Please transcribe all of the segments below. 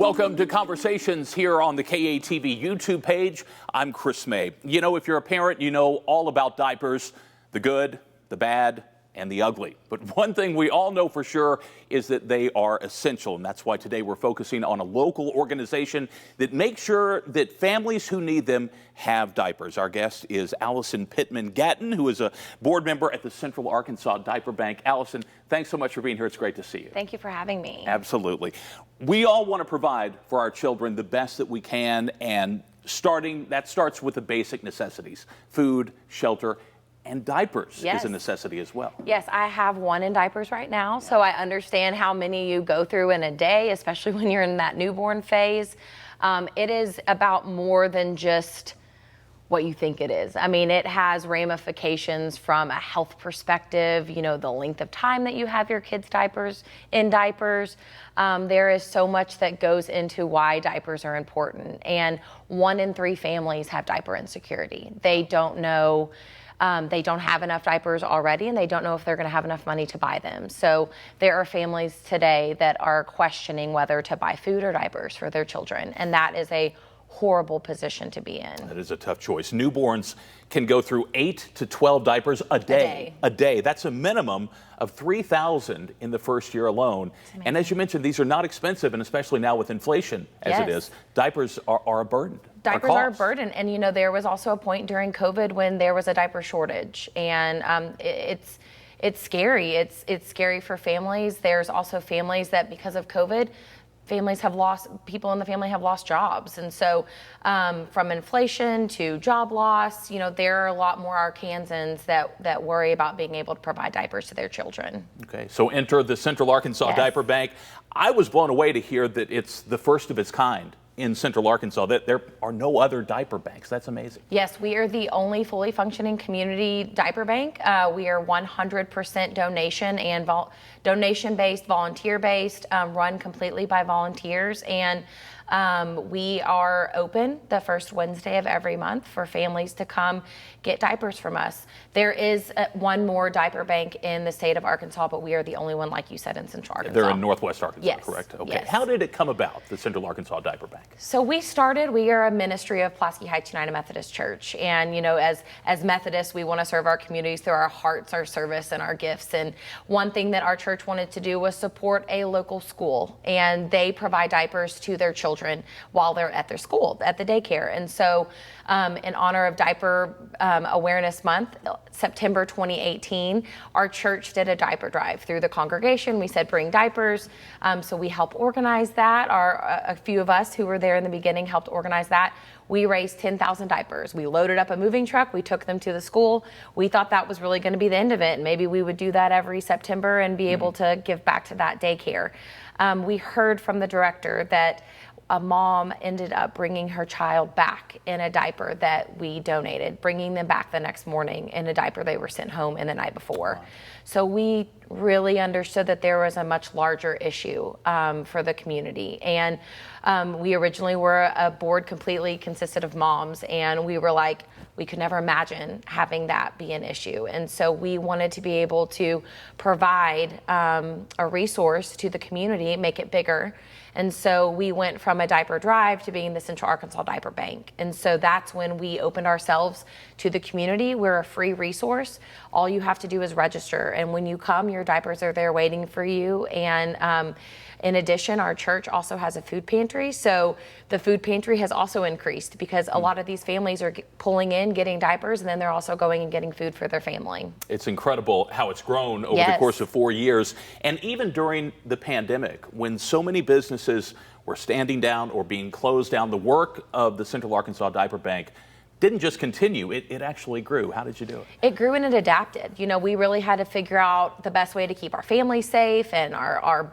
Welcome to Conversations here on the KATV YouTube page. I'm Chris May. You know, if you're a parent, you know all about diapers, the good, the bad, and the ugly. But one thing we all know for sure is that they are essential, and that's why today we're focusing on a local organization that makes sure that families who need them have diapers. Our guest is Allyson Pittman Gattin, who is a board member at the Central Arkansas Diaper Bank. Allyson, thanks so much for being here. It's great to see you. Thank you for having me. Absolutely. We all want to provide for our children the best that we can, and that starts with the basic necessities: food, shelter, and diapers is a necessity as well. Yes, I have one in diapers right now, so I understand how many you go through in a day, especially when you're in that newborn phase. It is about more than just what you think it is. I mean, it has ramifications from a health perspective, you know, the length of time that you have your kids' in diapers. There is so much that goes into why diapers are important. And 1 in 3 families have diaper insecurity. They don't know. They don't have enough diapers already, and they don't know if they're going to have enough money to buy them. So there are families today that are questioning whether to buy food or diapers for their children, and that is a horrible position to be in. That is a tough choice. Newborns can go through 8 to 12 diapers a day. That's a minimum of 3,000 in the first year alone. And as you mentioned, these are not expensive, and especially now with inflation as it is, diapers are a burden. Diapers are a burden. And, you know, there was also a point during COVID when there was a diaper shortage, and it's scary. It's scary for families. There's also families that, because of COVID, people in the family have lost jobs. And so from inflation to job loss, you know, there are a lot more Arkansans that worry about being able to provide diapers to their children. Okay, so enter the Central Arkansas Diaper Bank. I was blown away to hear that it's the first of its kind in Central Arkansas, that there are no other diaper banks. That's amazing. Yes, we are the only fully functioning community diaper bank. We are 100% donation and donation-based, volunteer-based, run completely by volunteers. And we are open the first Wednesday of every month for families to come get diapers from us. There is one more diaper bank in the state of Arkansas, but we are the only one, like you said, in Central Arkansas. They're in Northwest Arkansas, yes, correct? Okay. Yes. How did it come about, the Central Arkansas Diaper Bank? So we are a ministry of Pulaski Heights United Methodist Church. And, you know, as Methodists, we want to serve our communities through our hearts, our service, and our gifts. And one thing that our church wanted to do was support a local school. And they provide diapers to their children while they're at their school, at the daycare. And so in honor of Diaper Awareness Month, September 2018, our church did a diaper drive through the congregation. We said, bring diapers. So we helped organize that. A few of us who were there in the beginning helped organize that. We raised 10,000 diapers. We loaded up a moving truck. We took them to the school. We thought that was really going to be the end of it. And maybe we would do that every September and be able to give back to that daycare. We heard from the director that a mom ended up bringing her child back in a diaper that we donated, bringing them back the next morning in a diaper they were sent home in the night before. Wow. So we really understood that there was a much larger issue for the community. And we originally were a board completely consisted of moms, and we were like, we could never imagine having that be an issue. And so we wanted to be able to provide a resource to the community, make it bigger. And so we went from a diaper drive to being the Central Arkansas Diaper Bank. And so that's when we opened ourselves to the community. We're a free resource. All you have to do is register. And when you come, your diapers are there waiting for you. And in addition, our church also has a food pantry. So the food pantry has also increased because a lot of these families are pulling in, getting diapers, and then they're also going and getting food for their family. It's incredible how it's grown over the course of 4 years. And even during the pandemic, when so many businesses were standing down or being closed down, the work of the Central Arkansas Diaper Bank didn't just continue, it actually grew. How did you do it? It grew and it adapted. You know, we really had to figure out the best way to keep our families safe and our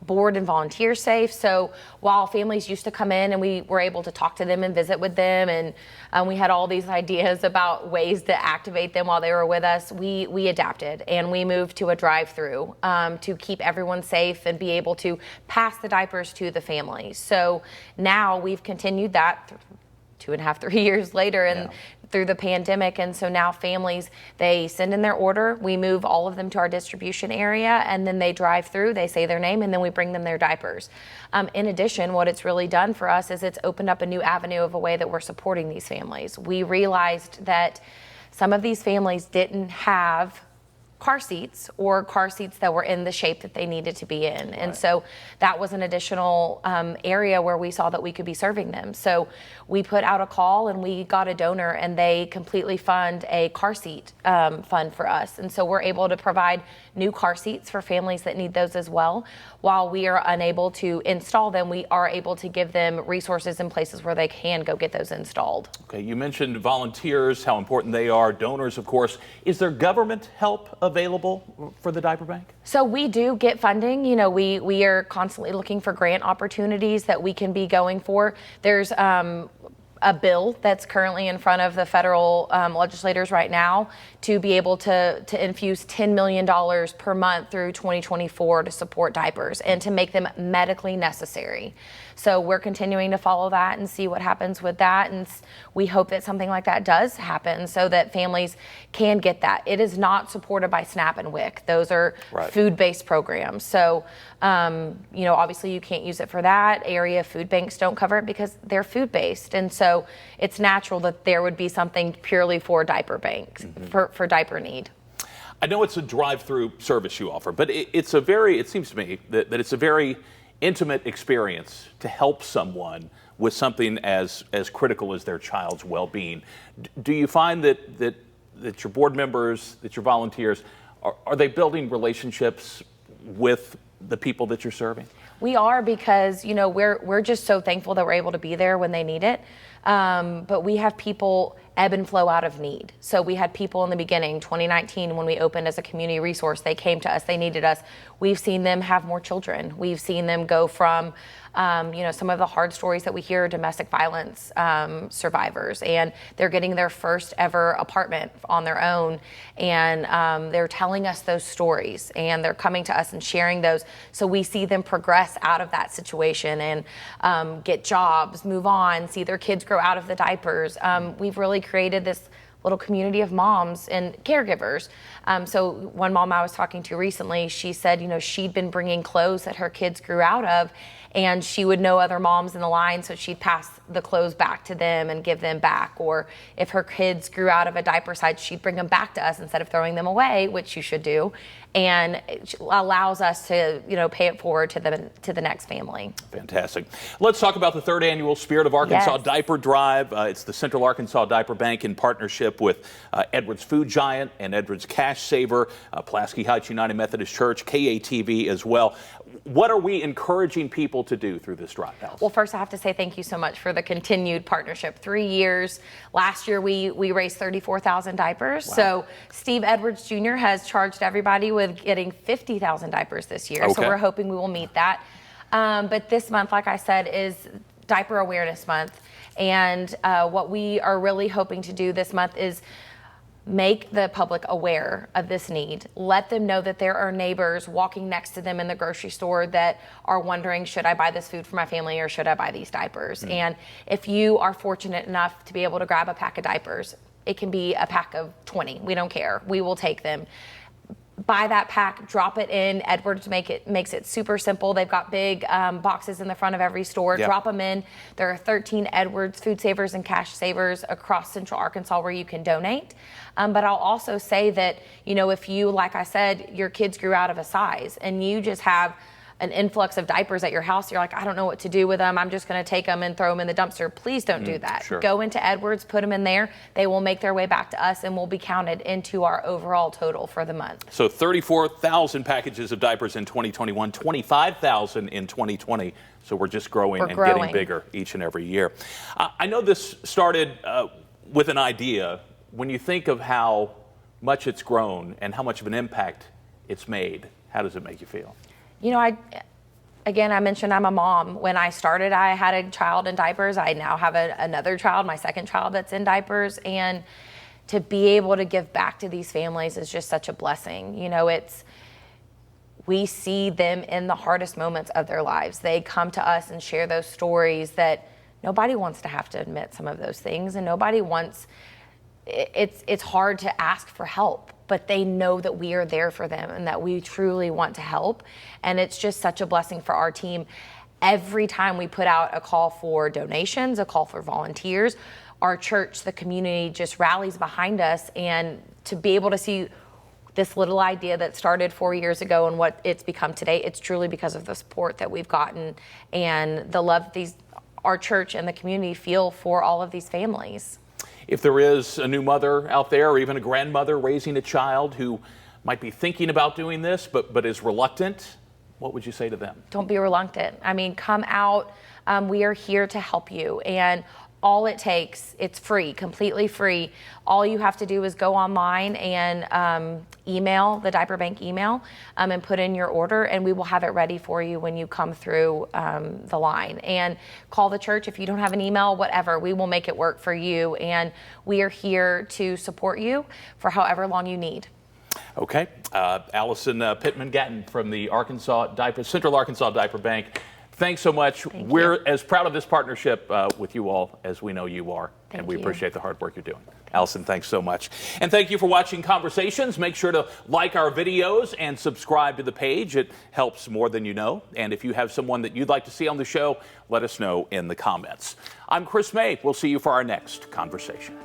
board and volunteers safe. So while families used to come in and we were able to talk to them and visit with them, and we had all these ideas about ways to activate them while they were with us, we adapted and we moved to a drive-through to keep everyone safe and be able to pass the diapers to the families. So now we've continued that 2.5, 3 years later, and through the pandemic. And so now families, they send in their order, we move all of them to our distribution area, and then they drive through, they say their name, and then we bring them their diapers. In addition, what it's really done for us is it's opened up a new avenue of a way that we're supporting these families. We realized that some of these families didn't have car seats or car seats that were in the shape that they needed to be in. And so that was an additional area where we saw that we could be serving them. So we put out a call and we got a donor, and they completely fund a car seat fund for us. And so we're able to provide new car seats for families that need those as well. While we are unable to install them, we are able to give them resources in places where they can go get those installed. Okay, you mentioned volunteers, how important they are, donors, of course. Is there government help available for the diaper bank? So we do get funding. You know, we are constantly looking for grant opportunities that we can be going for. There's a bill that's currently in front of the federal legislators right now to be able to infuse $10 million per month through 2024 to support diapers and to make them medically necessary. So we're continuing to follow that and see what happens with that. And we hope that something like that does happen so that families can get that. It is not supported by SNAP and WIC. Those are food-based programs. So, you know, obviously you can't use it for that. Area food banks don't cover it because they're food-based. And so it's natural that there would be something purely for diaper banks, for diaper need. I know it's a drive-through service you offer, but it seems to me that it's a very intimate experience to help someone with something as critical as their child's well-being. Do you find that your board members, that your volunteers, are they building relationships with the people that you're serving? We are, because, you know, we're just so thankful that we're able to be there when they need it. But we have people ebb and flow out of need. So we had people in the beginning, 2019, when we opened as a community resource, they came to us, they needed us. We've seen them have more children. We've seen them go from, you know, some of the hard stories that we hear, domestic violence survivors, and they're getting their first ever apartment on their own. And they're telling us those stories, and they're coming to us and sharing those. So we see them progress out of that situation and get jobs, move on, see their kids grow out of the diapers. We've really created this little community of moms and caregivers. So one mom I was talking to recently, she said, you know, she'd been bringing clothes that her kids grew out of, and she would know other moms in the line, so she'd pass the clothes back to them and give them back. Or if her kids grew out of a diaper size, she'd bring them back to us instead of throwing them away, which you should do. And it allows us to, you know, pay it forward to the next family. Fantastic. Let's talk about the third annual Spirit of Arkansas Diaper Drive. It's the Central Arkansas Diaper Bank in partnership with Edwards Food Giant and Edwards Cash Saver, Pulaski Heights United Methodist Church, KATV as well. What are we encouraging people to do through this drive, Allyson? Well, first I have to say thank you so much for the continued partnership. 3 years. Last year we raised 34,000 diapers. Wow. So Steve Edwards Jr. has charged everybody with getting 50,000 diapers this year. Okay. So we're hoping we will meet that. But this month, like I said, is Diaper Awareness Month. And what we are really hoping to do this month is make the public aware of this need. Let them know that there are neighbors walking next to them in the grocery store that are wondering, should I buy this food for my family or should I buy these diapers? And if you are fortunate enough to be able to grab a pack of diapers, it can be a pack of 20. We don't care. We will take them. Buy that pack, drop it in. Edwards makes it super simple. They've got big boxes in the front of every store. Yep. Drop them in. There are 13 Edwards Food Savers and Cash Savers across Central Arkansas where you can donate. But I'll also say that, you know, if you, like I said, your kids grew out of a size and you just have an influx of diapers at your house, you're like, I don't know what to do with them. I'm just going to take them and throw them in the dumpster. Please don't do that. Sure. Go into Edwards, put them in there. They will make their way back to us and will be counted into our overall total for the month. So 34,000 packages of diapers in 2021, 25,000 in 2020. So we're just growing getting bigger each and every year. I know this started with an idea. When you think of how much it's grown and how much of an impact it's made, how does it make you feel? You know, I mentioned I'm a mom. When I started, I had a child in diapers. I now have another child, my second child, that's in diapers. And to be able to give back to these families is just such a blessing. You know, we see them in the hardest moments of their lives. They come to us and share those stories that nobody wants to have to admit some of those things, and nobody wants, it's hard to ask for help, but they know that we are there for them and that we truly want to help. And it's just such a blessing for our team. Every time we put out a call for donations, a call for volunteers, our church, the community just rallies behind us. And to be able to see this little idea that started 4 years ago and what it's become today, it's truly because of the support that we've gotten and the love our church and the community feel for all of these families. If there is a new mother out there, or even a grandmother raising a child who might be thinking about doing this but is reluctant, what would you say to them? Don't be reluctant. I mean, come out. We are here to help you. And all it takes, it's free, completely free. All you have to do is go online and email the Diaper Bank email and put in your order, and we will have it ready for you when you come through the line. And call the church if you don't have an email, whatever. We will make it work for you, and we are here to support you for however long you need. Okay. Allyson Pittman Gattin from the Central Arkansas Diaper Bank. Thanks so much. We're as proud of this partnership with you all as we know you are, and we appreciate the hard work you're doing. Allyson, thanks so much. And thank you for watching Conversations. Make sure to like our videos and subscribe to the page. It helps more than you know. And if you have someone that you'd like to see on the show, let us know in the comments. I'm Chris May. We'll see you for our next conversation.